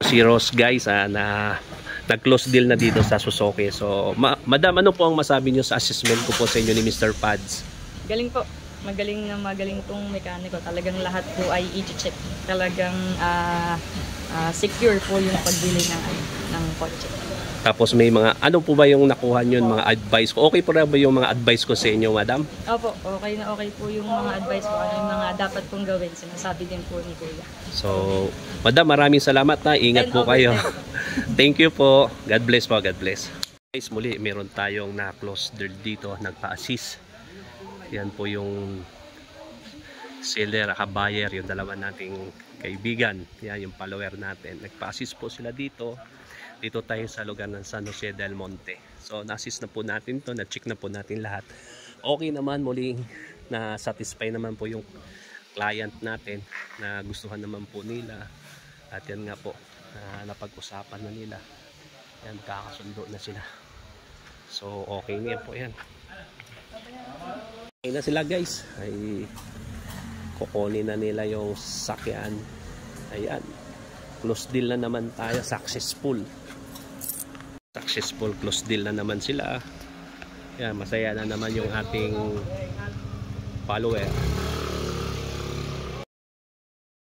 Si Ross guys na nag-close deal na dito sa Suzuki. So madam, ano po ang masabi niyo sa assessment ko po sa inyo ni Mr. Pads? Galing po. Magaling tong mekaniko. Talagang lahat po ay i-check. Talagang secure po yung pagbili ng kotse. Tapos may mga, ano po ba yung nakuha nyo, mga advice ko? Okay po na ba yung mga advice ko sa inyo, madam? Opo, okay na okay po yung mga advice ko. Ano yung mga dapat kong gawin. Sinasabi din po ni Kuya. So, madam, maraming salamat na. Ingat po kayo. Thank you po. God bless po. God bless. Guys, muli, meron tayong na-close deal dito. Nagpa-assist. Yan po yung seller, buyer, yung dalawa nating kaibigan. Yan yung follower natin. Nagpa-assist po sila dito. Dito tayo sa lugar ng San Jose del Monte. So, na-assist na po natin to, na-check na po natin lahat. Okay naman, muling na-satisfy naman po yung client natin, na gustuhan naman po nila. At yan nga po, napag-usapan na nila. Yan, kakasundo na sila. So, okay niya po yan. Okay na sila guys. Ay, kukunin na nila yung sakyan. Ayan. Close deal na naman tayo. Successful close deal na naman sila. Yan, masaya na naman yung ating follower.